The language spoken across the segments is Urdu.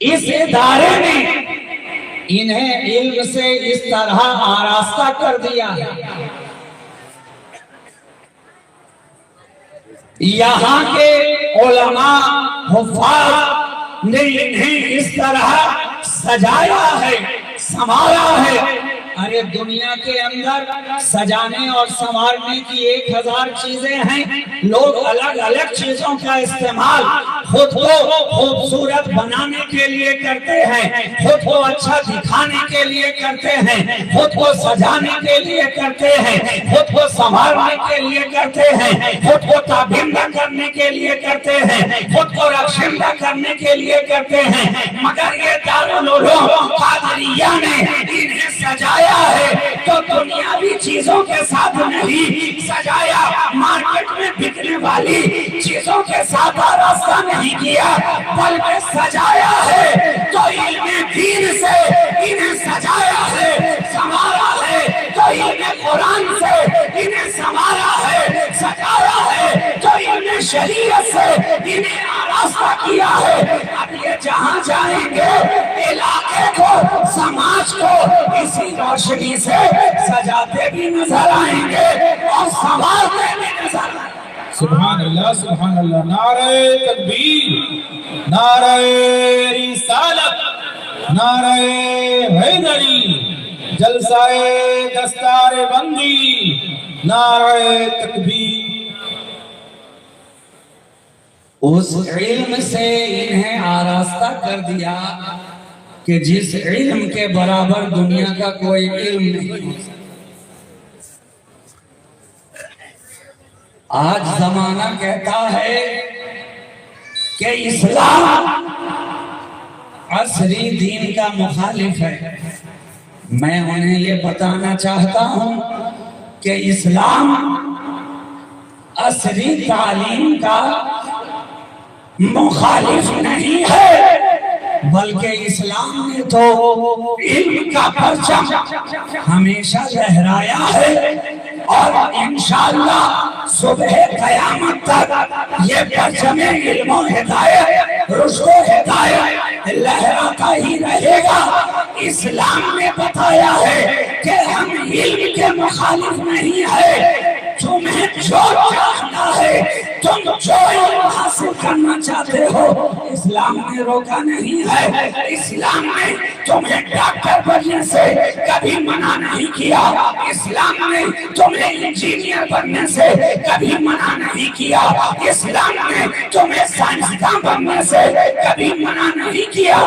اس ادارے نے انہیں علم سے اس طرح آراستہ کر دیا ہے، یہاں کے علماء حفاظ نے انہیں اس طرح سجایا ہے، سنوارا ہے۔ ارے دنیا کے اندر سجانے اور سنوارنے کی 1000 چیزیں ہیں، لوگ الگ الگ چیزوں کا استعمال خود کو خوبصورت بنانے کے لیے کرتے ہیں، خود کو اچھا دکھانے کے لیے کرتے ہیں، خود کو سجانے کے لیے کرتے ہیں، خود کو سنوارنے کے لیے کرتے ہیں، خود کو تابندہ کرنے کے لیے کرتے ہیں، خود کو رخشندہ کرنے کے لیے کرتے ہیں، مگر یہ دارالعلوم قادریہ نے انہیں سجایا ہے تو دنیاوی چیزوں کے ساتھ نہیں سجایا، مارکیٹ میں بکنے والی چیزوں کے ساتھ آراستہ نہیں کیا، بلکہ سجایا ہے تو علم دین سے انہیں سجایا ہے، سنوارا ہے تو علم قرآن سے انہیں سنوارا ہے، سجایا ہے تو علم شریعت سے انہیں آراستہ کیا ہے۔ اب یہ جہاں جائیں گے علاقے کو، سماج کو اسی روشنی سے سجاتے بھی نظر آئیں گے اور سنوارتے بھی نظر آئیں گے۔ سبحان اللہ، سبحان اللہ، نعرہ تکبیر، نعرہ رسالت، نعرہ حیدری، جلسہ دستار بندی، نعرہ تکبیر۔ اس علم سے انہیں آراستہ کر دیا کہ جس علم کے برابر دنیا کا کوئی علم نہیں۔ آج زمانہ کہتا ہے کہ اسلام عصری دین کا مخالف ہے، میں انہیں یہ بتانا چاہتا ہوں کہ اسلام عصری تعلیم کا مخالف نہیں ہے، بلکہ اسلام نے تو علم کا پرچم ہمیشہ لہرایا ہے، اور انشاءاللہ صبح قیامت تک یہ پرچم علم و ہدایت، رشد و ہدایت لہراتا ہی رہے گا۔ اسلام نے بتایا ہے کہ ہم علم کے مخالف نہیں ہے، تمہیں جو چاہنا ہے، تم جو علم حاصل کرنا چاہتے ہو، اسلام نے روکا نہیں ہے۔ اسلام نے تمہیں ڈاکٹر بننے سے کبھی منع نہیں کیا، اسلام نے تمہیں انجینئر بننے سے کبھی منع نہیں کیا، اسلام نے تمہیں سائنسداں بننے سے کبھی منع نہیں کیا،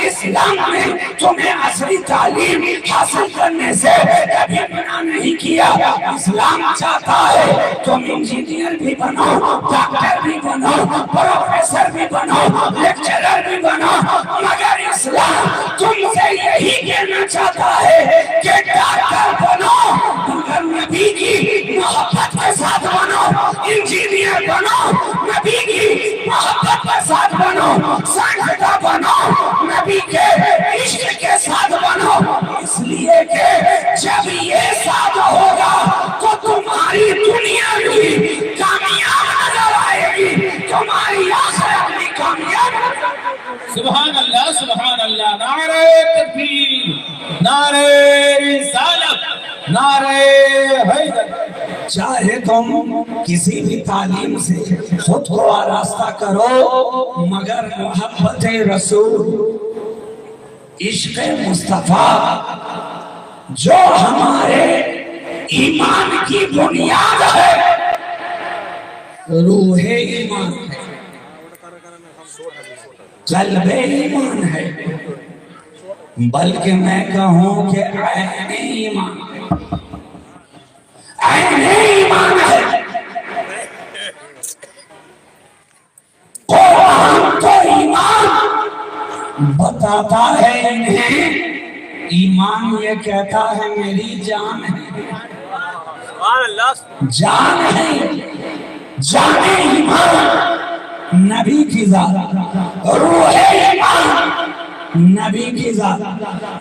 اسلام نے تمہیں عصری تعلیم حاصل کرنے سے کبھی منع نہیں کیا۔ اسلام چاہتا ہے تم انجینئر بھی بنو، ڈاکٹر بھی بنو، پروفیسر بھی بنو، لیکچرر بھی بنو، مگر اسلام تم سے یہی کہنا چاہتا ہے کہ ڈاکٹر بنو مگر نبی کی محبت کے ساتھ بنو، انجینئر بنو نبی کی محبت کے ساتھ بنو، سائنسداں بنو نبی کے عشق کے ساتھ بنو، اس لیے کہ جب یہ ساتھ ہوگا تو تمہاری دنیا بھی کامیاب نظر آئے گی، تمہاری آخرت بھی کامیاب نظر آئے گی۔ سبحان اللہ، سبحان اللہ، نعرہ تکبیر، نعرہ رسالت، نعرہ حیدر۔ چاہے تم کسی بھی تعلیم سے خود کو آراستہ کرو، مگر محبت رسول، عشق مصطفیٰ جو ہمارے ایمان کی بنیاد ہے، روح ایمان ہے، قلب ایمان ہے، بلکہ میں کہوں کہ عین ایمان ہے، عین ایمان ہے۔ قرآن تو ایمان بتاتا ہے انہیں، ایمان یہ کہتا ہے میری جان ہے، جان ہے، جان ایمان نبی کی ذات، روح ایمان نبی کی ذات،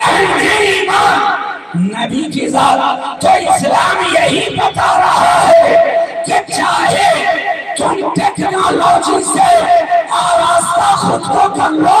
عین ایمان نبی کی ذات۔ تو اسلام یہی بتا رہا ہے کہ چاہے تم ٹیکنالوجی سے آراستہ خود کو کر لو،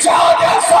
1400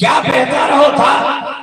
کیا بہتر ہوتا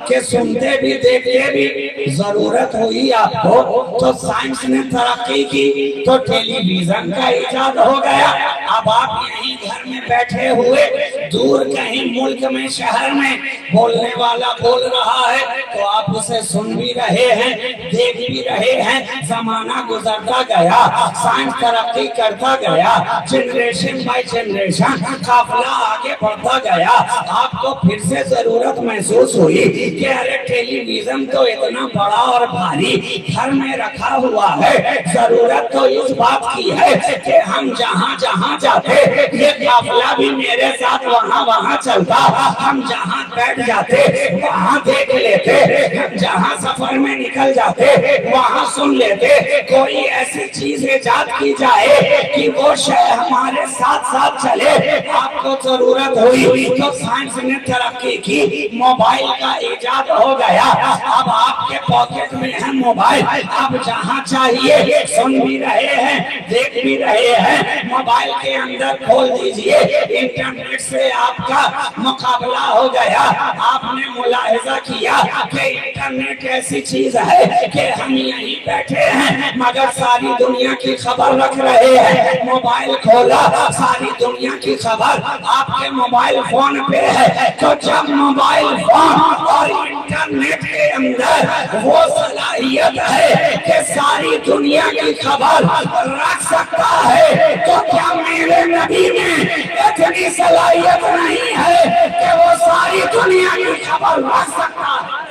کہ سنتے بھی دیکھتے بھی ضرورت ہوئی آپ کو تو سائنس نے ترقی کی تو ٹیلی ویژن کا ایجاد ہو گیا. اب آپ یہیں گھر میں بیٹھے ہوئے دور کہیں ملک میں شہر میں بولنے والا بول رہا ہے تو آپ اسے سن بھی رہے ہیں دیکھ بھی رہے ہیں. زمانہ گزرتا گیا, سائنس ترقی کرتا گیا, جنریشن بائی جنریشن قافلہ آگے بڑھتا گیا. آپ کو پھر سے ضرورت محسوس ہوئی کہ ارے ٹیلی ویژن تو اتنا بڑا اور بھاری گھر میں رکھا ہوا ہے, ضرورت تو اس بات کی ہے کہ ہم جہاں جہاں جاتے یہ قافلہ بھی میرے ساتھ وہاں وہاں چلتا, ہم جہاں بیٹھ جاتے وہاں دیکھ لیتے, ہم جہاں سفر میں نکل جاتے وہاں سن لیتے. کوئی ایسی چیز ایجاد کی جائے کہ وہ شے ہمارے ساتھ ساتھ چلے. آپ کو ضرورت ہوئی تو سائنس نے ترقی کی, موبائل کا ایجاد ہو گیا. اب آپ کے پاکٹ میں ہے موبائل, آپ جہاں چاہیے سن بھی رہے ہیں دیکھ بھی رہے ہیں. موبائل کے اندر کھول دیجئے, انٹرنیٹ سے آپ کا مقابلہ ہو گیا. آپ نے ملاحظہ کیا کہ انٹرنیٹ ایسی چیز ہے کہ ہم یہیں بیٹھے ہیں مگر ساری دنیا کی خبر رکھ رہے ہیں. موبائل کھولا ساری دنیا کی خبر آپ کے موبائل فون پہ ہے. تو جب موبائل فون اور انٹرنیٹ کے اندر وہ صلاحیت ہے کہ ساری دنیا کی خبر رکھ سکتا ہے تو کیا میرے نبی میں اتنی صلاحیت نہیں ہے کہ وہ ساری دنیا کی خبر رکھ سکتا ہے؟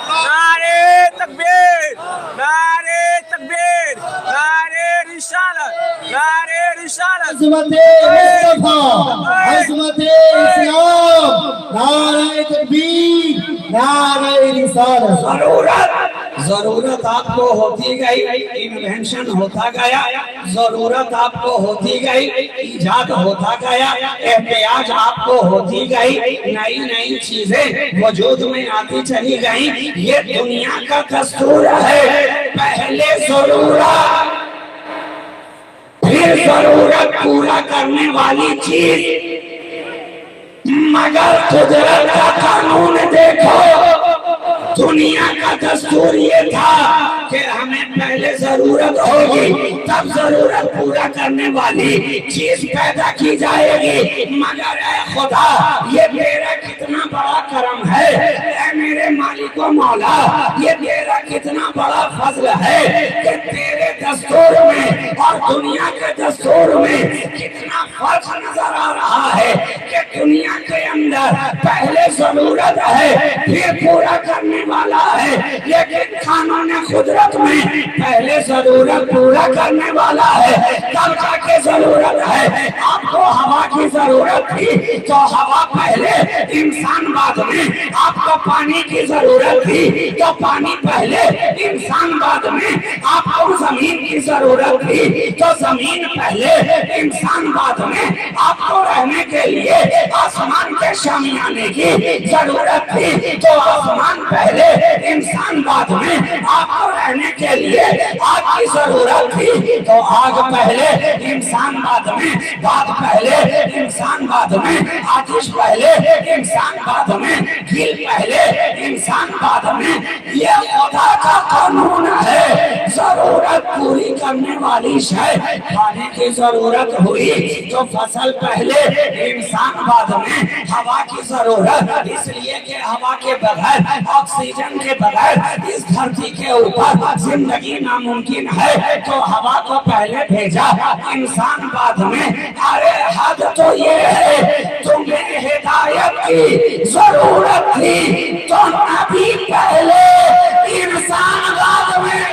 نعرے تکبیر, نعرے تکبیر, نعرے رسالت, نعرے رسالت. عظمت مصطفیٰ, عظمت اسلام, نعرہ تکبیر, نعرہ رسالت. ضرورت آپ کو ہوتی گئی, انوینشن ہوتا گیا, ضرورت آپ کو ہوتی گئی, ایجاد ہوتا گیا, احتیاج آپ کو ہوتی گئی, نئی نئی چیزیں وجود میں آتی چلی گئیں. یہ دنیا کا دستور ہے, پہلے ضرورت پھر ضرورت پورا کرنے والی چیز. مگر قدرت کا قانون دیکھو, دنیا کا دستور یہ تھا کہ ہمیں پہلے ضرورت ہوگی تب ضرورت پورا کرنے والی چیز پیدا کی جائے گی. مگر اے خدا یہ تیرا کتنا بڑا کرم ہے, اے میرے مالک و مولا یہ تیرا کتنا بڑا فضل ہے کہ تیرے دستور میں اور دنیا کے دستور میں کتنا فرق نظر آ رہا ہے کہ دنیا کے اندر پہلے ضرورت ہے پھر پورا کرنے والا ہے, لیکن قانون قدرت میں پہلے ضرورت پورا کرنے والا ہے تب جا کے ضرورت ہے. آپ کو ہوا کی ضرورت تھی تو ہوا پہلے, انسان بعد میں. آپ کو پانی کی ضرورت تھی تو پانی پہلے, انسان بعد میں. آپ کو زمین کی ضرورت تھی تو زمین پہلے, انسان بعد میں. آپ کو رہنے کے لیے آسمان کے شامیانے کی ضرورت تھی تو آسمان پہلے, انسان بعد میں. آپ کو رہنے کے لیے آگ کی ضرورت تھی تو آگ پہلے, انسان بعد میں. بات پہلے, انسان بعد میں. آتش پہلے, انسان بعد میں. گل پہلے, انسان بعد میں. یہ خدا کا قانون ہے. ضرورت پوری کرنے والی شے, کھانے کی ضرورت ہوئی تو فصل پہلے, انسان بعد میں. ہوا کی ضرورت اس لیے کہ ہوا کے بغیر, آکسیجن کے بغیر اس دھرتی کے اوپر زندگی ناممکن ہے تو ہوا کو پہلے بھیجا, انسان بعد میں. ارے حد تو یہ ہے تمہیں ہدایت کی ضرورت تھی تو نبی پہلے, انسان بعد میں.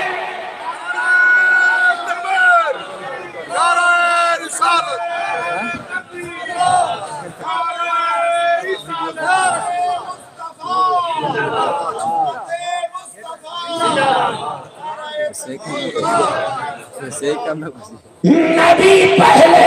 نبی پہلے,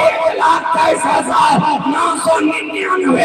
1,23,999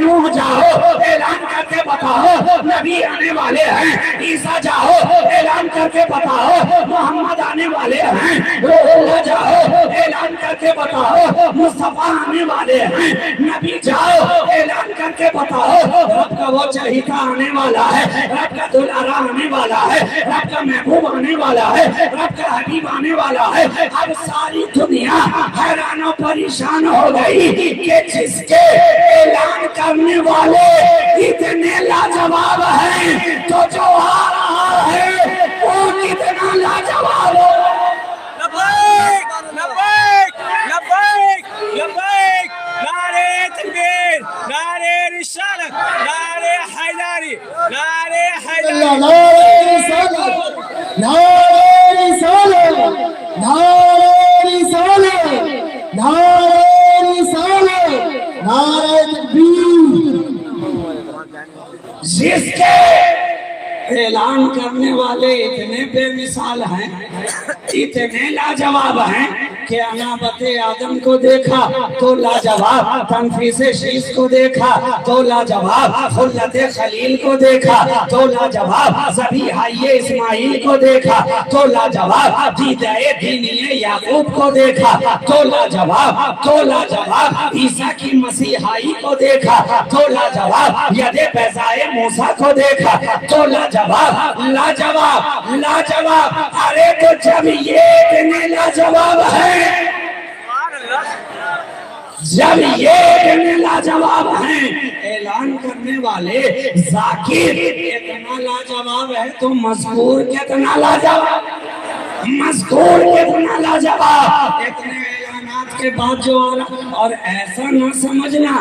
نوح جاؤ اعلان کر کے بتاؤ نبی آنے والے ہیں، عیسیٰ جاؤ اعلان کر کے بتاؤ محمد آنے والے ہیں، روح اللہ جاؤ اعلان کر کے بتاؤ مصطفیٰ آنے والے ہیں، نبی جاؤ اعلان کر کے بتاؤ رب کا وہ چہیتا آنے والا ہے، رب کا دلارا آنے والا ہے، رب کا محبوب آنے والا ہے، رب کا حبیب آنے والا ہے۔ اب ساری دنیا حیران و پریشان ہو گئی کہ جس کے اعلان کرنے والے اتنے لاجواب ہیں تو جو آ رہا ہے وہ کتنا لاجواب ہو۔ لبیک لبیک لبیک لبیک، نعرہ تکبیر، نعرہ رسالت، نعرہ حیدری، نعرہ حیدری، نعرہ رسالت، نعرہ رسالت، نعرہ رسالت، نعرہ رسالت، نعرہ تکبیر۔ جس کے اعلان کرنے والے اتنے بے مثال ہیں، اتنے لاجواب ہیں کہ انابت آدم کو دیکھا تو لاجواب، تنفیس شیس کو دیکھا تو لاجواب، خلت خلیل کو دیکھا تو لاجواب، ذبیحہ اسماعیل کو دیکھا تو لاجواب، دیدہ دینی یعقوب کو دیکھا تو لاجواب، تو لاجواب، عیسیٰ کی مسیحائی کو دیکھا تو لاجواب، ید بیضائے موسیٰ کو دیکھا تو لاجواب، لاجواب لاجواب۔ ارے تو جب یہ اتنے لاجواب ہیں، جب یہ اتنے لاجواب ہیں، اعلان کرنے والے ذاکر اتنا لاجواب ہے تو مذکور کتنا لاجواب، مذکور کتنا لاجواب۔ اتنے اعلانات کے بعد جو آ رہا، اور ایسا نہ سمجھنا،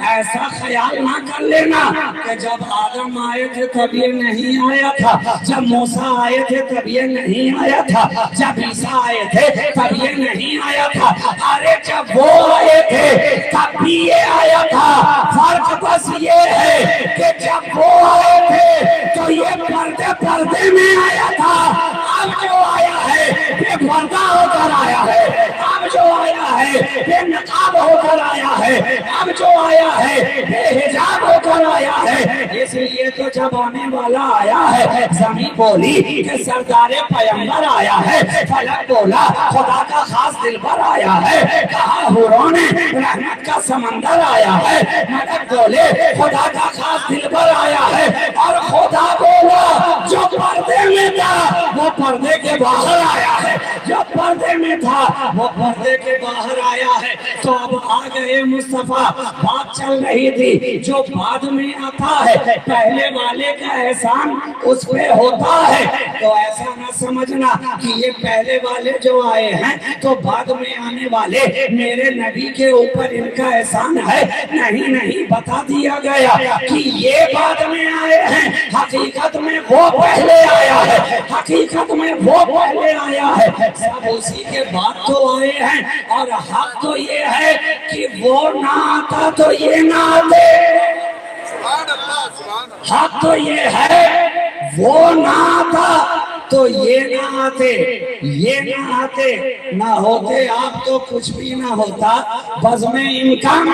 ایسا خیال نہ کر لینا کہ جب آدم آئے تھے تب یہ نہیں آیا تھا، جب موسیٰ آئے تھے تب یہ نہیں آیا تھا، جب عیسیٰ آئے تھے تب یہ نہیں آیا تھا۔ ارے جب وہ آئے تھے تب بھی یہ آیا تھا، فرق بس یہ ہے کہ جب وہ آئے تھے تو یہ پردے پردے میں آیا تھا، اب جو آیا ہے بے پردہ ہو کر آیا ہے، اب جو آیا ہے بے نقاب ہو کر آیا ہے، اب جو آیا ہے بے حجاب ہو کر آیا ہے۔ اس لیے تو جب آنے والا آیا ہے، زمین بولی کہ سردار پیمبر آیا ہے، فلک بولا خدا کا خاص دلبر آیا ہے، کہا حوروں نے رحمت کا سمندر آیا ہے، ملک بولے خدا کا خاص دلبر آیا ہے، اور خدا بولا جو پردے میں تھا وہ پردے کے باہر آیا ہے، جو پردے میں تھا وہ پردے کے باہر آیا ہے۔ تو اب آ گئے مصطفیٰ، بات چل رہی تھی جو بعد میں آتا ہے پہلے والے کا احسان اس پہ ہوتا ہے، تو ایسا نہ سمجھنا کہ یہ پہلے والے جو آئے ہیں تو بعد میں آنے والے میرے نبی کے اوپر ان کا احسان ہے، نہیں نہیں، بتا دیا گیا کہ یہ بعد میں آئے ہیں، حقیقت میں وہ پہلے آیا ہے، حقیقت میں وہ پہلے آیا ہے، سب اسی کے بعد تو آئے ہیں۔ اور حق تو یہ ہے کہ وہ نہ آتا تو یہ نہ آتے، حق تو یہ ہے وہ نہ آتا تو یہ نہ آتے، یہ نہ آتے، نہ ہوتے آپ تو کچھ بھی نہ ہوتا، بزم امکان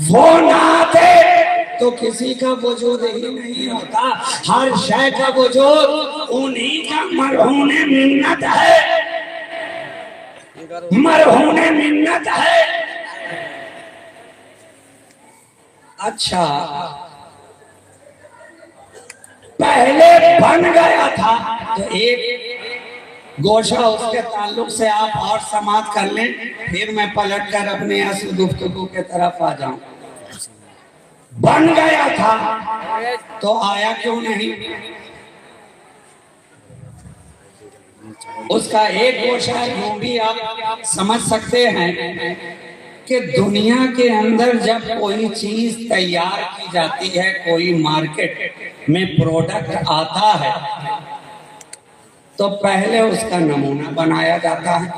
وہ نہ آتے تو کسی کا وجود ہی نہیں ہوتا، ہر شے کا وجود انہی کا مرہون منت ہے، مرہون منت ہے۔ اچھا پہلے بن گیا تھا تو ایک گوشہ اس کے تعلق سے آپ اور سماعت کر لیں، پھر میں پلٹ کر اپنے اصل گفتگو کے طرف آ جاؤں۔ بن گیا تھا تو آیا کیوں نہیں؟ اس کا ایک گوشہ یوں بھی آپ سمجھ سکتے ہیں کہ دنیا کے اندر جب کوئی چیز تیار کی جاتی ہے، کوئی مارکیٹ میں پروڈکٹ آتا ہے تو پہلے اس کا نمونہ بنایا جاتا ہے،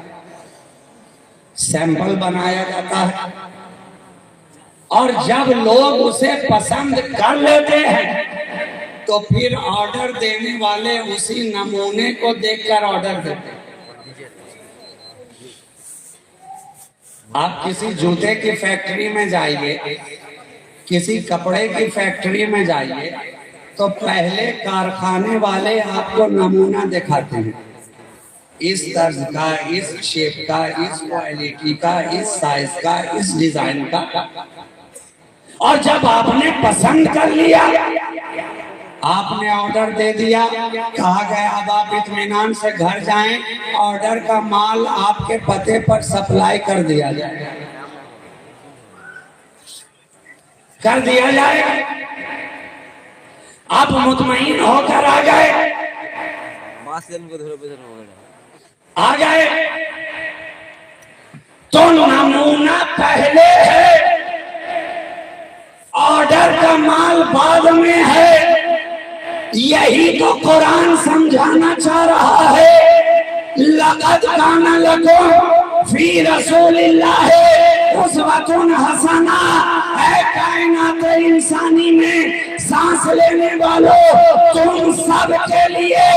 سیمپل بنایا جاتا ہے، اور جب لوگ اسے پسند کر لیتے ہیں تو پھر آرڈر دینے والے اسی نمونے کو دیکھ کر آرڈر دیتے ہیں۔ آپ کسی جوتے کی فیکٹری میں جائیے، کسی کپڑے کی فیکٹری میں جائیے تو پہلے کارخانے والے آپ کو نمونہ دکھاتے ہیں، اس طرز کا، اس شیپ کا، اس کوالٹی کا، اس سائز کا، اس ڈیزائن کا، اور جب آپ نے پسند کر لیا، آپ نے آرڈر دے دیا، کہا گیا اب آپ اطمینان سے گھر جائیں، آرڈر کا مال آپ کے پتے پر سپلائی کر دیا جائے، آپ مطمئن ہو کر آ گئے، تو نمونہ پہلے ہے، آرڈر کا مال بعد میں ہے۔ یہی تو قرآن سمجھانا چاہ رہا ہے، لَقَدْ كَانَ لَكُمْ فِي رَسُولِ اللَّهِ أُسْوَةٌ حَسَنَةٌ۔ اے کائنات انسانی میں سانس لینے والوں، تم سب کے لیے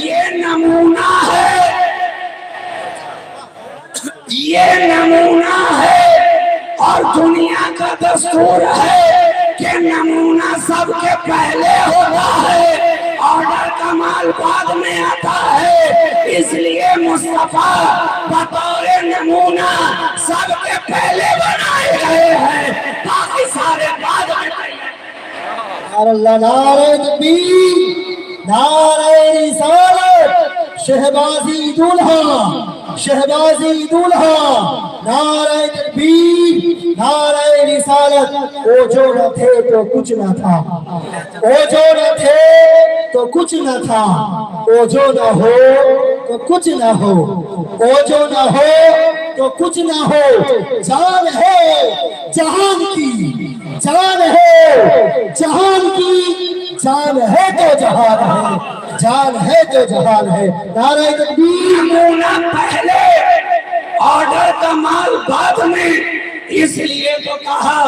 یہ نمونہ ہے، یہ نمونہ ہے، اور دنیا کا دستور ہے کہ نمونہ سب کے پہلے ہوتا ہے، آرڈر کا مال بعد میں آتا ہے۔ اس لیے مصطفیٰ بطور نمونہ سب کے پہلے بنائے گئے ہیں، باقی سارے بعد میں۔ نعرہ اللہ، نعرہ تکبیر، نعرہ رسالت، شہبازی دولہا، شہبازی دولہا، نعرہ تکبیر، نعرہ رسالت۔ وہ جو نہ تھے تو کچھ نہ تھا، وہ جو نہ تھے تو کچھ نہ تھا، وہ جو نہ ہو تو کچھ نہ ہو، وہ جو نہ ہو تو کچھ نہ ہو۔ جان ہے جہان کی، جان ہے جہان کی، جان ہے تو جہان ہے، جان ہے تو جہان ہے۔ نعرہ تکبیر۔ نمونہ پہلے، آرڈر کا مال بعد میں، اس لیے تو کہا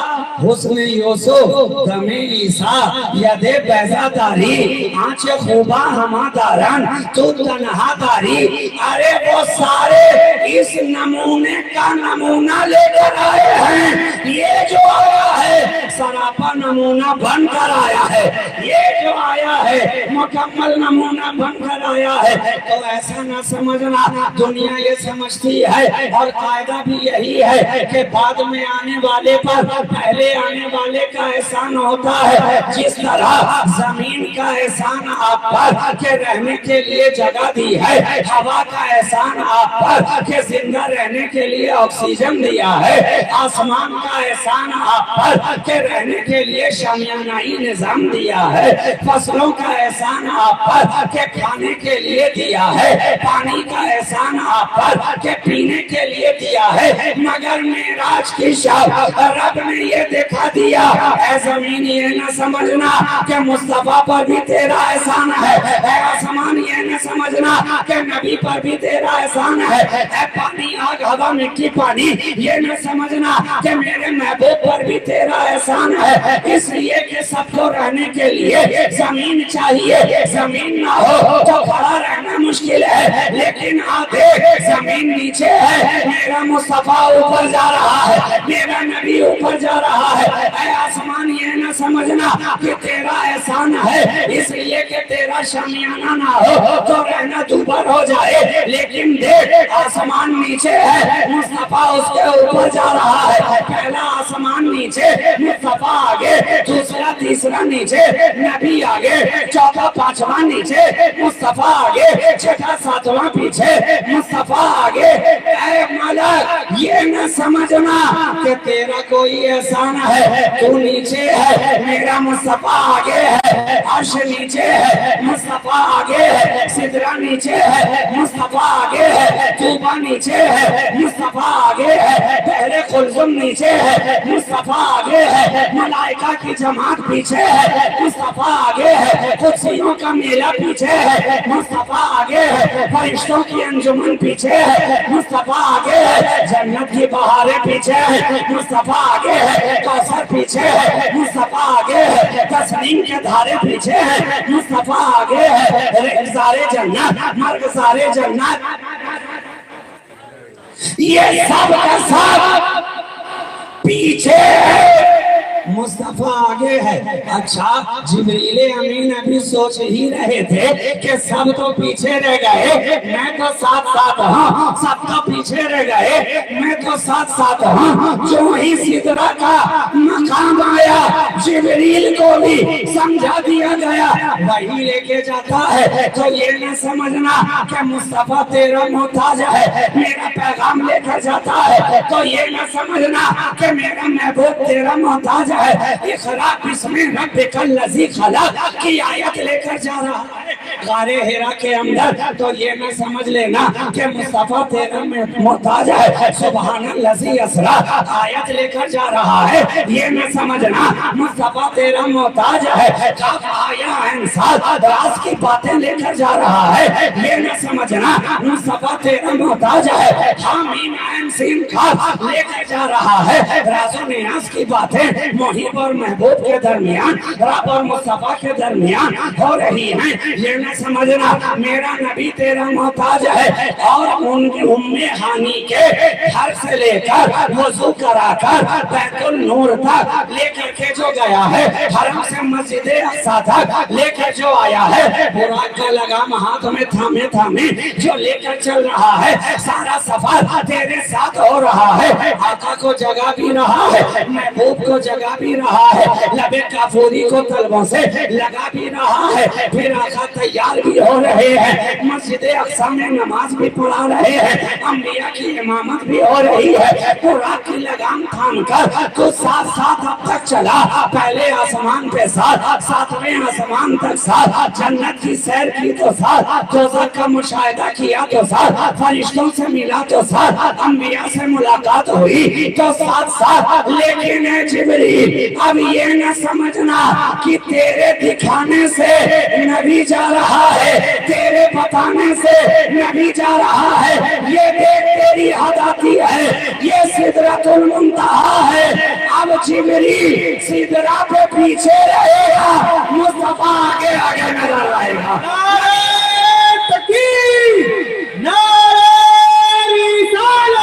حسن یوسف دم عیسیٰ ید بیضا داری، آنچ خوبا ہما داران تو تنہا داری۔ ارے وہ سارے اس نمونے کا نمونہ لے کر آئے ہیں، یہ جو آیا ہے سراپا نمونہ بن کر آیا ہے، یہ جو آیا ہے مکمل نمونہ بن کر آیا ہے۔ تو ایسا نہ سمجھنا دنیا یہ سمجھتی ہے، اور قاعدہ بھی یہی ہے کہ بعد میں آنے والے پر پہلے آنے والے کا احسان ہوتا ہے۔ جس طرح زمین کا احسان آپ پر کہ رہنے کے لیے جگہ دی ہے، ہوا کا احسان آپ پر کہ زندہ رہنے کے لیے آکسیجن دیا ہے، آسمان کا احسان آپ پر کہ رہنے کے لیے شامیانائی نظام دیا ہے، فصلوں کا احسان آپ پر کہ کھانے کے لیے دیا ہے، پانی کا احسان آپ پر کہ پینے کے لیے دیا ہے۔ مگر معراج کی شب رب نے یہ دکھا دیا، اے زمین یہ نہ سمجھنا کہ مصطفیٰ پر بھی تیرا احسان ہے، اے آسمان یہ نہ سمجھنا کہ نبی پر بھی تیرا احسان ہے، اے پانی آگ ہوا مٹی پانی یہ نہ سمجھنا کہ میرے محبوب پر بھی تیرا احسان ہے۔ اس لیے کہ سب کو رہنے کے لیے زمین چاہیے، زمین نہ ہو تو کھڑا رہنا مشکل ہے، لیکن آدھے زمین نیچے ہے، میرا مصطفیٰ اوپر جا رہا ہے، میرا نبی اوپر جا رہا ہے۔ اے آسمان یہ نہ سمجھنا کہ تیرا احسان ہے، اس لیے کہ تیرا شامیانہ نہ ہو تو رہنا دوبر ہو جائے، لیکن دیکھ آسمان نیچے ہے، مصطفیٰ اس کے اوپر جا رہا ہے۔ پہلا آسمان نیچے، مصطفیٰ آگے، دوسرا تیسرا نیچے، نبی آگے، چوتھا پانچواں نیچے، مصطفیٰ آگے، چھٹا ساتواں پیچھے، مصطفیٰ آگے۔ اے ملک یہ نہ سمجھنا کہ تیرا کوئی احسان ہے، تو نیچے ہے، میرا مصطفیٰ آگے ہے، عرش نیچے ہے، مصطفیٰ آگے ہے، سدرہ نیچے ہے، مصطفیٰ آگے ہے، طوبہ نیچے ہے، مصطفیٰ آگے ہے، بحر قلزم نیچے ہے، مصطفیٰ آگے ہے، ملائکہ کی جماعت پیچھے ہے، مصطفیٰ آگے ہے، قدسیوں کا میلہ پیچھے ہے، مصطفیٰ آگے ہے، فرشتوں کی انجمن پیچھے ہے، مصطفیٰ آگے ہے، جنت کی بہاریں پیچھے ہے، مصطفیٰ آگے ہے، کوثر پیچھے ہے، مصطفیٰ آگے ہے، تسنیم کے دھارے پیچھے ہے، مصطفیٰ آگے ہے، رحزار جنت، مرغزار جنت۔ یہ سب کا سب پیچھے ہے، مصطفیٰ آگے ہے۔ اچھا جبریل امین ابھی سوچ ہی رہے تھے کہ سب تو پیچھے رہ گئے، میں تو ساتھ ساتھ ہوں، سب تو پیچھے رہ گئے، میں تو ساتھ ساتھ ہوں۔ جو ہی سدرہ کا مقام آیا جبریل کو بھی سمجھا دیا گیا، وہی لے کے جاتا ہے تو یہ نہ سمجھنا کہ مصطفیٰ تیرا محتاج ہے، میرا پیغام لے کر جاتا ہے تو یہ نہ سمجھنا کہ میرا محبوب تیرا محتاج ہے۔ اقرأ بسم ربک الذی خلق کی آیت لے کر جا رہا ہے غار حرا کے اندر، تو یہ نہ سمجھ لینا کہ مصطفیٰ تیرا محتاج ہے۔ سبحان الذی اسری آیت لے کر جا رہا ہے، یہ نہ سمجھنا مصطفیٰ تیرا محتاج ہے۔ کاف آیا انسان راز کی باتیں لے کر جا رہا ہے، یہ نہ سمجھنا مصطفیٰ تیرا محتاج ہے۔ حامیم عین سین کاف لے کر جا رہا ہے، راز و نیاز کی باتیں محب اور محبوب کے درمیان، رب اور مصطفیٰ کے درمیان ہو رہی ہیں، یہ نہ سمجھنا میرا نبی تیرا محتاج ہے۔ اور ان کی ہانی کے گھر سے لے کر وضو کرا کر بیت النور تک لے کر کے جو گیا ہے، حرم سے مسجد اقصی تک لے کر جو آیا ہے، براق کا لگام ہاتھ میں تھامے تھامے جو لے کر چل رہا ہے، سارا سفر تیرے ساتھ ہو رہا ہے۔ آقا کو جگہ بھی رہا ہے، محبوب کو جگہ بھی رہا ہے، لبے کافوری کو طلبوں سے لگا بھی رہا ہے، پھر آقا تیار بھی ہو رہے ہیں، مسجد اقصی میں نماز بھی پڑھا رہے ہیں، انبیاء کی امامت بھی ہو رہی ہے۔ براق کی لگام تھام کر تو ساتھ ساتھ اب تک چلا، پہلے آسمان پہ ساتھ، ساتویں آسمان تک ساتھ، جنت کی سیر کی تو ساتھ، دوزخ کا مشاہدہ کیا تو ساتھ، فرشتوں سے ملا تو ساتھ، انبیاء سے ملاقات ہوئی تو ساتھ ساتھ۔ لیکن اے جبریل اب یہ نہ سمجھنا کہ تیرے دکھانے سے نبی جا رہا ہے، تیرے بتانے سے نبی جا رہا ہے، یہ دیکھ تیری حد آتی ہے، یہ سدرۃ المنتہا ہے۔ اب جبریل سدرہ پہ پیچھے رہے گا، مصطفیٰ آگے آگے نظر آئے گا۔ نعرہ تکبیر، نعرہ رسالت،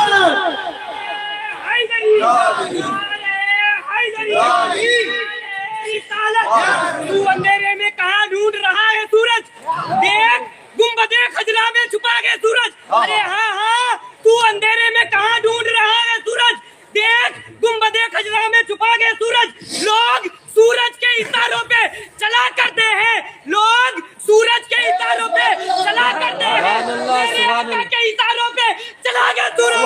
تو اندھیرے میں کہاں ڈھونڈ رہا ہے سورج؟ دیکھ گنبد خضرا میں چھپا گئے سورج۔ ارے ہاں ہاں، تو اندھیرے میں کہاں ڈھونڈ رہا ہے سورج؟ دیکھ گنبد خضرا میں چھپا گئے سورج۔ لوگ سورج کے اشاروں پہ چلا کرتے ہیں، لوگ سورج کے اشاروں پہ چلا کرتے ہیں، میرے آقا کے اشاروں پہ چلا گیا سورج۔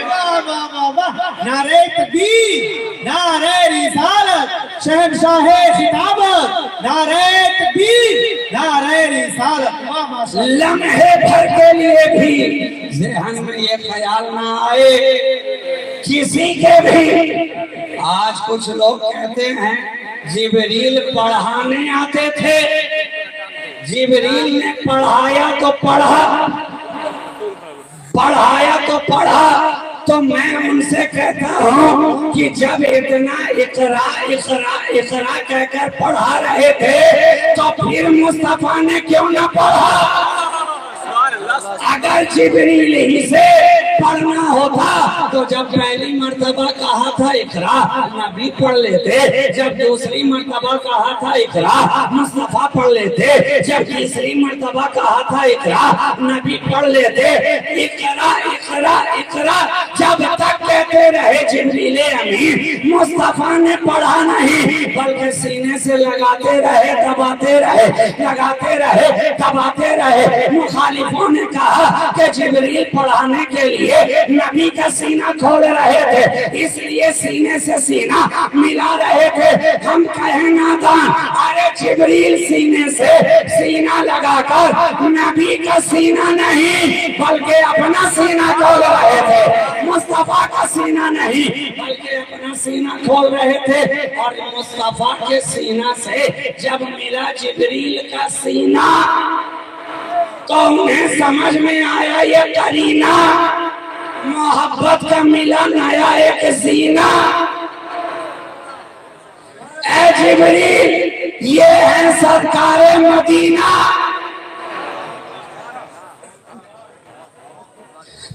واہ واہ واہ واہ، نعرہ تکبیر، نعرہ رسالت، شہنشاہ خطابت، نعرہ تکبیر، نعرہ رسالت۔ واہ ماشاء اللہ۔ لمحے بھر کے لیے بھی ذہن میں یہ خیال نہ آئے کسی کے بھی۔ آج کچھ لوگ کہتے ہیں جبریل پڑھانے آتے تھے، جبریل نے پڑھایا تو پڑھا، پڑھایا تو پڑھا، تو میں ان سے کہتا ہوں کہ جب اتنا اقرا اقرا اقرا کہہ کر پڑھا رہے تھے تو پھر مصطفیٰ نے کیوں نہ پڑھا؟ اگر جبریل ہی سے پڑھنا ہوتا تو جب پہلی مرتبہ کہا تھا اقرا نبی پڑھ لیتے، جب دوسری مرتبہ کہا تھا اقرا مصطفیٰ پڑھ لیتے، جب تیسری مرتبہ کہا تھا اقرا نبی پڑھ لیتے۔ اقرا اقرا اقرا جب تک کہتے رہے جبریل امین، مصطفیٰ نے پڑھا نہیں بلکہ سینے سے لگاتے رہے، دباتے رہے، لگاتے رہے، دباتے رہے۔ مخالفوں نے کہا کہ جبریل پڑھانے کے لیے نبی کا سینہ کھول رہے تھے، اس لیے سینے سے سینہ ملا رہے تھے۔ ہم کہیں نادان، ارے جبریل سینے سے سینہ لگا کر نبی کا سینہ نہیں بلکہ اپنا سینہ کھول رہے تھے، مصطفیٰ کا سینہ نہیں بلکہ اپنا سینہ کھول رہے تھے۔ اور مصطفیٰ کے سینہ سے جب ملا جبریل کا سینہ تو انہیں سمجھ میں آیا یہ کرینہ محبت کا ملا نیا ایک زینہ۔ اے جبریل یہ ہے سرکار مدینہ،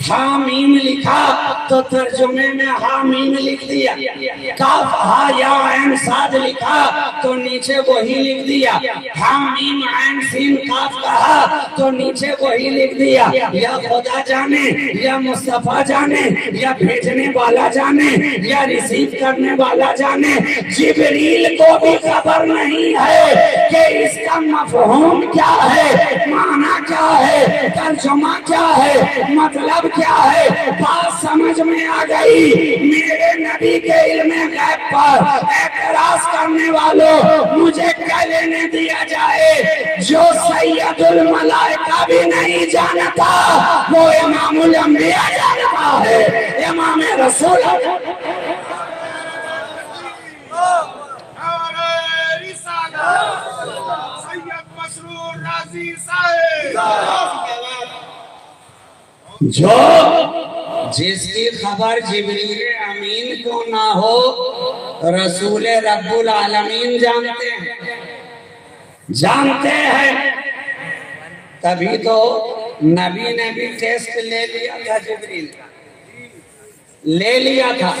حامیم لکھا تو ترجمے میں حامیم لکھ دیا، کاف ہا یا عین صاد لکھا تو نیچے وہی لکھ دیا، حامیم عین سین کاف کہا تو نیچے وہی لکھ دیا۔ یا خدا جانے یا مصطفیٰ جانے یا بھیجنے والا جانے یا ریسیو کرنے والا جانے، جبریل کو بھی خبر نہیں ہے کہ اس کا مفہوم کیا ہے، معنی کیا ہے، ترجمہ کیا ہے، مطلب کیا ہے۔ بات سمجھ میں آ گئی؟ میرے نبی کے علم غیب پر اعتراض کرنے والوں، مجھے کیا لینے دیا جائے؟ جو سید الملائکہ بھی نہیں جانتا وہ امام الانبیاء جانتا ہے، امام رسول جو جس کی خبر جبریل امین کو نہ ہو رسول رب العالمین جانتے ہیں۔ تبھی تو نبی نے بھی ٹیسٹ لے لیا تھا، جبریل لے لیا تھا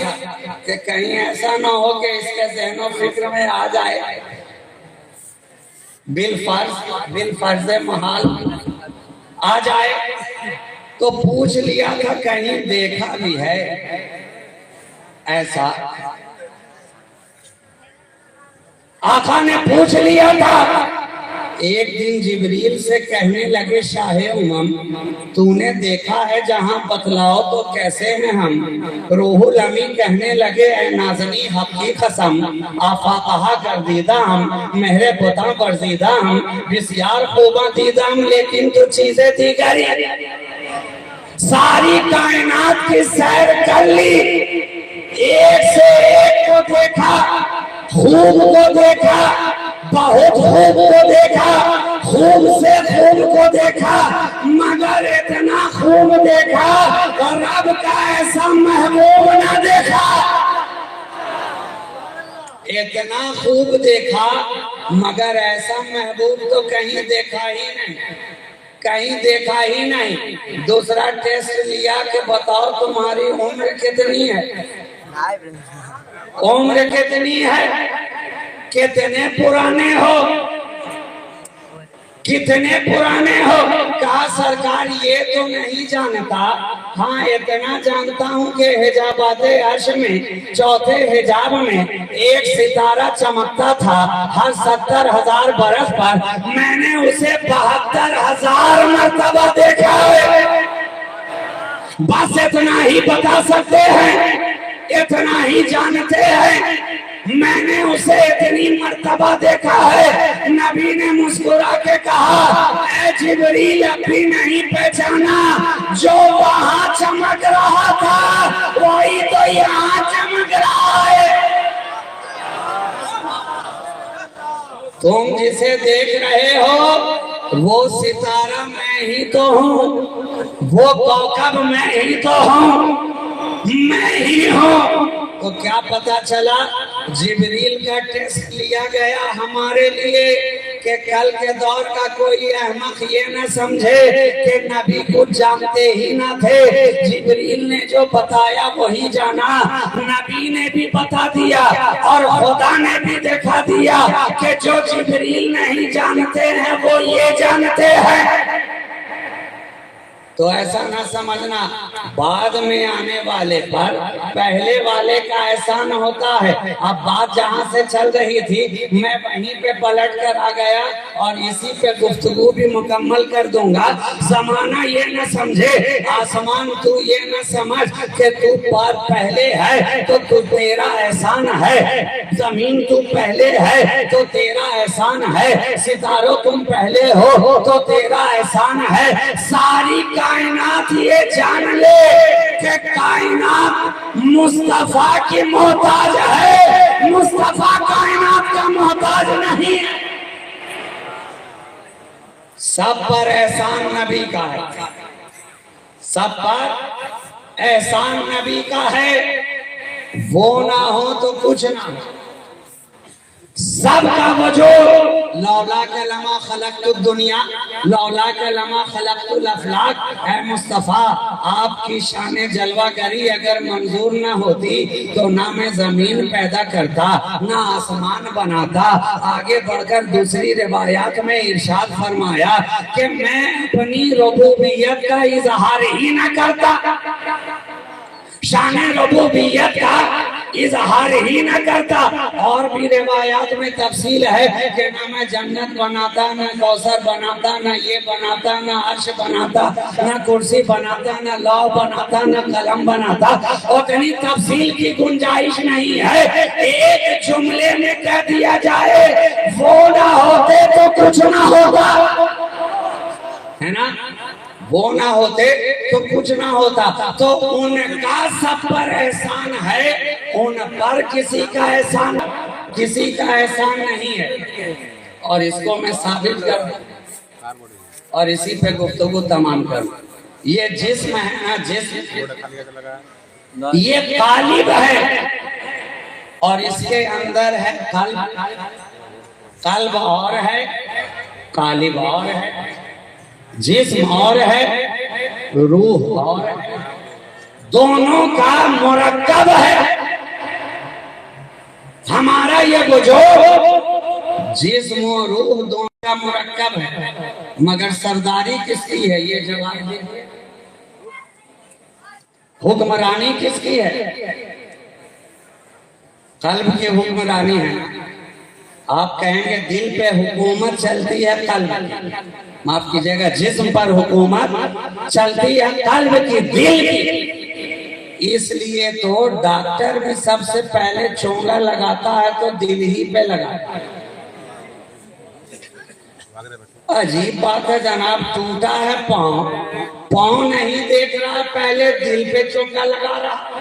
کہ کہیں ایسا نہ ہو کہ اس کے ذہن و فکر میں آ جائے بالفرض محال آ جائے، تو پوچھ لیا تھا کہیں دیکھا بھی ہے ایسا۔ آقا نے پوچھ لیا تھا۔ ایک دن جبریل سے کہنے لگے شاہ امم تو نے دیکھا ہے جہاں بتلاؤ تو کیسے ہیں ہم؟ روح الامین کہنے لگے اے نازنی حق کی قسم آفاقہا گردیدہ ہم، مہر بتاں برزیدہ ہم، بسیار خوباں دیدہ ہم، لیکن تو چیزیں دیگری ساری کائنات کی سیر کر لی، ایک سے ایک کو دیکھا، خوب کو دیکھا، بہت خوب کو دیکھا، خوب سے خوب کو دیکھا، مگر اتنا خوب دیکھا اور رب کا ایسا محبوب نہ دیکھا۔ اتنا خوب دیکھا مگر ایسا محبوب تو کہیں دیکھا ہی نہیں، کہیں دیکھا ہی نہیں۔ دوسرا ٹیسٹ لیا کہ بتاؤ تمہاری عمر کتنی ہے، عمر کتنی ہے، کتنے پرانے ہو، کتنے پرانے ہو؟ کہا سرکار یہ تو نہیں جانتا، ہاں اتنا جانتا ہوں کہ حجابات عرش میں چوتھے حجاب میں ایک ستارہ چمکتا تھا ہر 70,000 برس پر، میں نے اسے 72,000 مرتبہ دیکھا ہے۔ بس اتنا ہی بتا سکتے ہیں، اتنا ہی جانتے ہیں، میں نے اسے اتنی مرتبہ دیکھا ہے۔ نبی نے مسکرا کے کہا اے جبریل اب بھی نہیں پہچانا، جو وہاں چمک رہا تھا وہی تو یہاں چمک رہا ہے۔ تم جسے دیکھ رہے ہو وہ ستارہ میں ہی تو ہوں، وہ کوكب میں ہی تو ہوں، میں ہی ہوں۔ تو کیا پتا چلا؟ جبریل کا ٹیسٹ لیا گیا ہمارے لیے کہ کل کے دور کا کوئی احمق یہ نہ سمجھے کہ نبی کچھ جانتے ہی نہ تھے۔ جبریل نے جو بتایا وہی جانا، نبی نے بھی بتا دیا اور خدا نے بھی دکھا دیا کہ جو جبریل نہیں جانتے ہیں وہ یہ جانتے ہیں۔ تو ایسا نہ سمجھنا بعد میں آنے والے پر پہلے والے کا احسان ہوتا ہے۔ اب بات جہاں سے چل رہی تھی میں وہیں پہ پلٹ کر آ گیا اور اسی پہ گفتگو بھی مکمل کر دوں گا۔ زمانہ یہ نہ سمجھے، آسمان تو یہ نہ سمجھ کہ تو پر پہلے ہے تو تیرا احسان ہے، زمین تو پہلے ہے تو تیرا احسان ہے، ستاروں تم پہلے ہو تو تیرا احسان ہے۔ ساری کائنات یہ جان لے کہ کائنات مصطفیٰ کی محتاج ہے، مصطفیٰ کائنات کا محتاج نہیں۔ سب پر احسان نبی کا ہے، سب پر احسان نبی کا ہے، وہ نہ ہو تو کچھ نہ ہو۔ سب کا وجود لولا کہ لما خلقت الدنیا لولا کا لما خلقت الافلاق، اے مصطفیٰ آپ کی شان جلوہ گری اگر منظور نہ ہوتی تو نہ میں زمین پیدا کرتا نہ آسمان بناتا۔ آگے بڑھ کر دوسری روایات میں ارشاد فرمایا کہ میں اپنی ربوبیت کا اظہار ہی نہ کرتا، شان ربوبیت کا اظہار ہی نہ کرتا۔ اور بھی روایات میں تفصیل ہے کہ نہ میں جنت بناتا، نہ کوثر بناتا، نہ یہ بناتا، نہ عرش بناتا، نہ کرسی بناتا، نہ لوح بناتا، نہ قلم بناتا۔ اتنی تفصیل کی گنجائش نہیں ہے، ایک جملے میں کہہ دیا جائے وہ نہ ہوتے تو کچھ نہ ہوتا، ہے نا؟ وہ نہ ہوتے تو کچھ نہ ہوتا۔ تو ان کا سب پر احسان ہے، ان پر کسی کا احسان نہیں ہے۔ اور اس کو میں ثابت کروں اور اسی پہ گفتگو تمام کروں۔ یہ جسم ہے نا، جسم یہ قالب ہے اور اس کے اندر ہے قلب، قلب اور ہے قالب اور ہے، جسم اور ہے روح اور ہے، دونوں کا مرکب ہے ہمارا یہ وجود، جسم و روح دونوں کا مرکب ہے۔ مگر سرداری کس کی ہے یہ جواب دیجیے، حکمرانی کس کی ہے؟ قلب کی حکمرانی ہے۔ آپ کہیں گے دل پہ حکومت چلتی ہے قلب، معاف کیجئے گا جسم پر حکومت چلتی ہے قلب کی، دل کی۔ اس لیے تو ڈاکٹر بھی سب سے پہلے چونگا لگاتا ہے تو دل ہی پہ لگاتا ہے۔ عجیب بات ہے جناب، ٹوٹا ہے پاؤں نہیں دیکھ رہا، پہلے دل پہ چونگا لگا رہا۔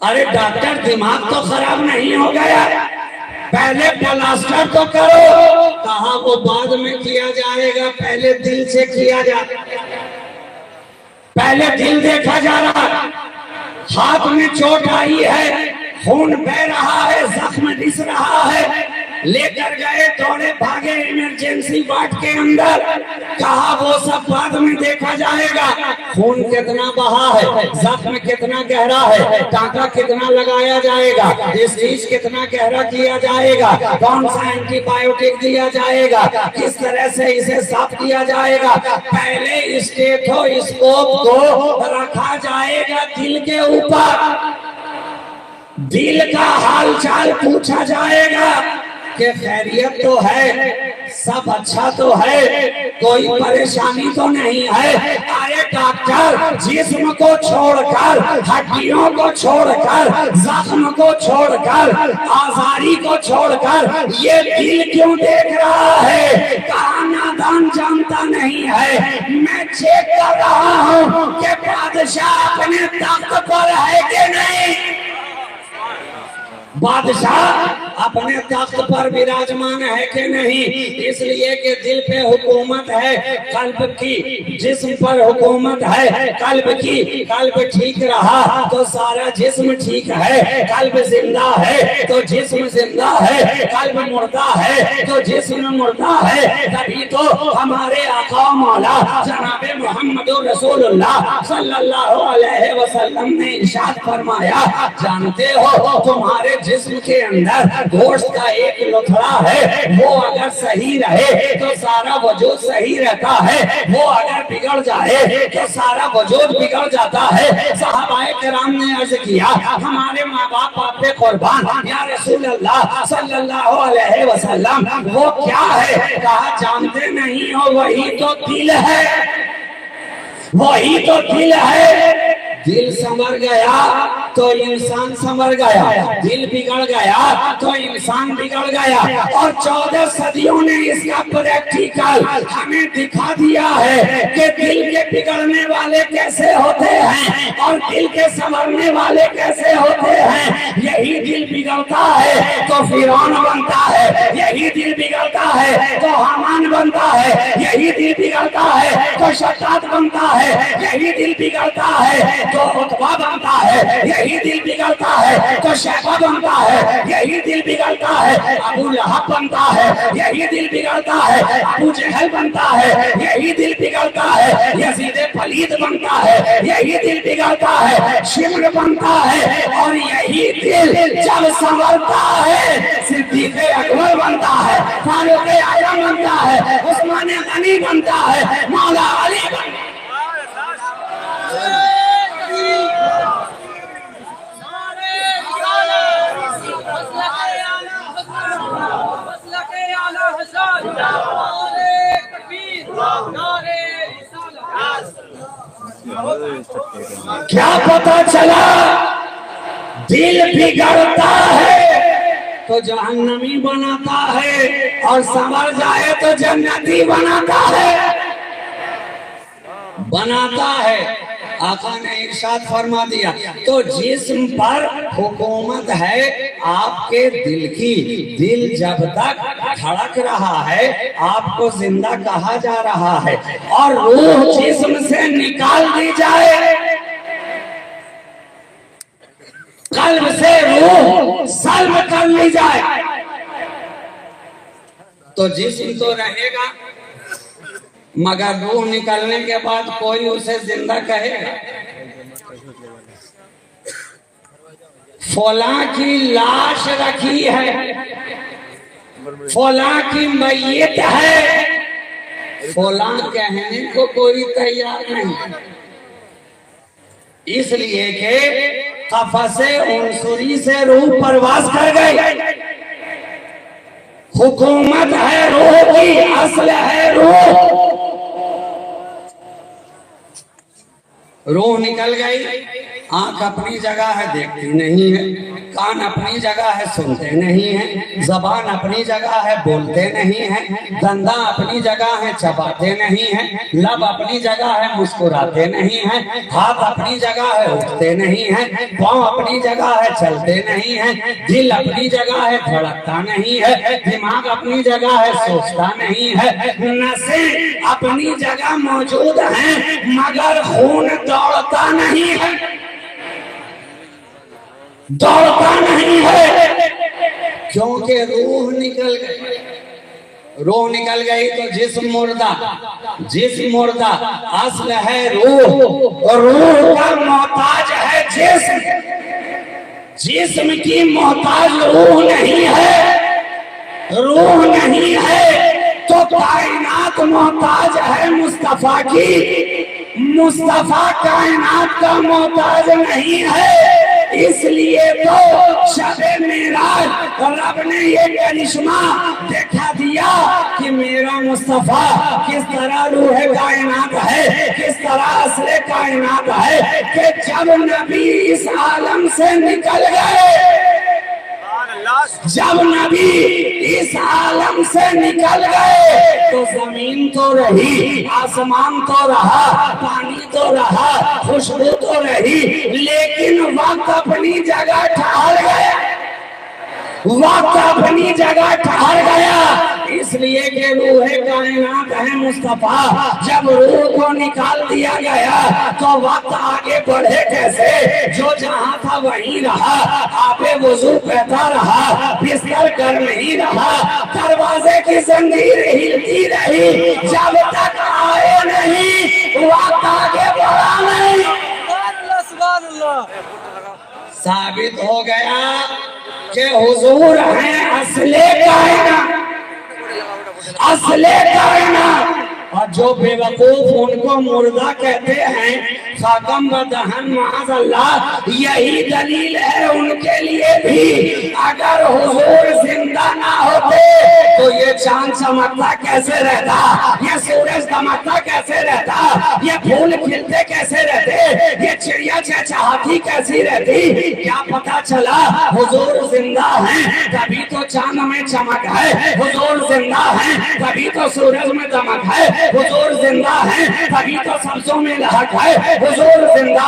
ارے ڈاکٹر دماغ تو خراب نہیں ہو گیا، پہلے پلاسٹر تو کرو، کہا وہ بعد میں کیا جائے گا، پہلے دل سے کیا جائے، پہلے دل دیکھا جا رہا۔ ہاتھ میں چوٹ آئی ہے، خون بہ رہا ہے، زخم دس رہا ہے، لے کر گئے، دوڑے بھاگے ایمرجنسی وارڈ کے اندر، کہا وہ سب بعد میں دیکھا جائے گا، خون کتنا بہا ہے، زخم کتنا گہرا ہے، ٹانکا کتنا لگایا جائے گا، اسٹیچ کتنا گہرا کیا جائے گا، کون سا اینٹی بائیوٹک دیا جائے گا، کس طرح سے اسے صاف کیا جائے گا، پہلے اسٹیتھوسکوپ کو رکھا جائے گا دل کے اوپر، دل کا حال چال پوچھا جائے گا کہ خیریت تو ہے، سب اچھا تو ہے، کوئی پریشانی تو نہیں ہے۔ ارے ڈاکٹر جسم کو چھوڑ کر، ہڈیوں کو چھوڑ کر، زخم کو چھوڑ کر، آزاری کو چھوڑ کر یہ دل کیوں دیکھ رہا ہے؟ کہا نادان جانتا نہیں ہے، میں چیک کر رہا ہوں کہ بادشاہ اپنے تخت پر ہے کہ نہیں، بادشاہ اپنے تخت پر براجمان ہے کہ نہیں۔ اس لیے کہ دل پہ حکومت ہے قلب کی، جسم پر حکومت ہے قلب کی، قلب ٹھیک رہا تو سارا جسم ٹھیک ہے، قلب زندہ ہے تو جسم زندہ ہے، قلب مردہ ہے تو جسم مردہ ہے۔ تبھی تو ہمارے آقا مولا جناب محمد رسول اللہ صلی اللہ علیہ وسلم نے ارشاد فرمایا، جانتے ہو تمہارے جسم کے اندر گوشت کا ایک لتھڑا ہے، وہ اگر صحیح رہے تو سارا وجود صحیح رہتا ہے، وہ اگر بگڑ جائے تو سارا وجود بگڑ جاتا ہے۔ صحابہ کرام نے عرض کیا، ہمارے ماں باپ آپ پہ قربان یا رسول اللہ صلی اللہ علیہ وسلم وہ کیا ہے؟ کہا جانتے نہیں ہو، وہی تو دل ہے، وہی تو دل ہے۔ دل سنور گیا تو انسان سنور گیا، دل بگڑ گیا تو انسان بگڑ گیا۔ اور 14 صدیوں نے اس کا پریکٹیکل ہمیں دکھا دیا ہے کہ دل کے بگڑنے والے کیسے ہوتے ہیں اور دل کے سنورنے والے کیسے ہوتے ہیں۔ یہی دل بگڑتا ہے تو فرعون بنتا ہے، یہی دل بگڑتا ہے تو حامان بنتا ہے، یہی دل بگڑتا ہے تو شداد بنتا ہے، یہی دل بگڑتا ہے تو عتبہ بنتا ہے، یہی یہی دل بگڑتا ہے تو شیبہ بنتا ہے، یہی دل بگڑتا ہے ابو لہب بنتا ہے، یہی دل بگڑتا ہے ابو جہل بنتا ہے، یہی دل بگڑتا ہے یزید پلید بنتا ہے، یہی دل بگڑتا ہے شمر بنتا ہے، اور یہی دل جب سنورتا ہے صدیق اکبر بنتا ہے، فاروق اعظم بنتا ہے، عثمان غنی بنتا ہے، مولا علی بنتا ہے۔ کیا پتا چلا دل بگڑتا ہے تو جہنمی بناتا ہے اور سنور جائے تو جنتی بناتا ہے۔ آقا نے ارشاد فرما دیا تو جسم پر حکومت ہے آپ کے دل کی، دل جب تک دھڑک رہا ہے آپ کو زندہ کہا جا رہا ہے، اور روح جسم سے نکال دی جائے، قلب سے روح سلب کر لی جائے تو جسم تو رہے گا، مگر روح نکلنے کے بعد کوئی اسے زندہ کہے گا؟ فلاں کی لاش رکھی ہے، فلاں کی میت ہے، فلاں کہنے کو کوئی تیار نہیں، اس لیے کہ قفس عنصری سے روح پرواز کر گئی۔ حکومت ہے روح کی، اصل ہے روح، روح نکل گئی، آنکھ اپنی جگہ ہے دیکھتی نہیں ہے، کان اپنی جگہ ہے سنتے نہیں ہیں، زبان اپنی جگہ ہے بولتے نہیں ہیں، دنداں اپنی جگہ ہے چباتے نہیں ہیں، لب اپنی جگہ ہے مسکراتے نہیں ہیں، ہاتھ اپنی جگہ ہے اٹھتے نہیں ہیں، پاؤں اپنی جگہ ہے چلتے نہیں ہیں، دل اپنی جگہ ہے دھڑکتا نہیں ہے، دماغ اپنی جگہ ہے سوچتا نہیں ہے، نسیں اپنی جگہ موجود ہیں مگر خون دوڑتا نہیں ہے، دوڑتا نہیں ہے، کیونکہ روح نکل گئی۔ روح نکل گئی تو جسم مردہ، جسم مردہ، اصل ہے روح، اور روح کا محتاج ہے جسم، جسم کی محتاج روح نہیں ہے، روح نہیں ہے تو کائنات محتاج ہے مصطفیٰ کی، مصطفیٰ کائنات کا محتاج نہیں ہے، اس لیے تو شب معراج رب نے یہ کرشمہ دکھا دیا کہ میرا مصطفیٰ کس طرح روح کائنات ہے، کس طرح اصل کائنات ہے، کہ جب نبی اس عالم سے نکل گئے، جب نبی اس عالم سے نکل گئے تو زمین تو رہی، آسمان تو رہا، پانی تو رہا، خوشبو تو رہی، لیکن وقت اپنی جگہ ٹھہر گیا، وقت اپنی جگہ ٹھہر گیا، اس لیے کہ روح کائنات ہے مصطفیٰ، جب روح کو نکال دیا گیا تو وقت آگے بڑھے کیسے، جو جہاں تھا وہیں رہا، آب وضو کہتا رہا، بستر کر نہیں رہا، دروازے کی زنجیر ہلتی رہی، جب تک آئے نہیں وقت آگے بڑھا نہیں۔ ثابت ہو گیا کہ حضور ہیں اصل کائنات، اصل کائنات، اور جو بے وقوف ان کو مردہ کہتے ہیں، خاکم و دہن معاذ اللہ، یہی دلیل ہے ان کے لیے بھی، اگر حضور زندہ نہ ہوتے تو یہ چاند چمکتا کیسے رہتا، یہ سورج دمکتا کیسے رہتا، یہ پھول کھلتے کیسے رہتے، یہ چڑیا چہچہاتی کیسی رہتی، کیا پتا چلا حضور زندہ ہیں تبھی تو چاند میں چمک ہے، حضور زندہ ہیں تبھی تو سورج میں دمک ہے، حضور زندہ ہیں تبھی تو سبزوں میں لہک ہے، حضور زندہ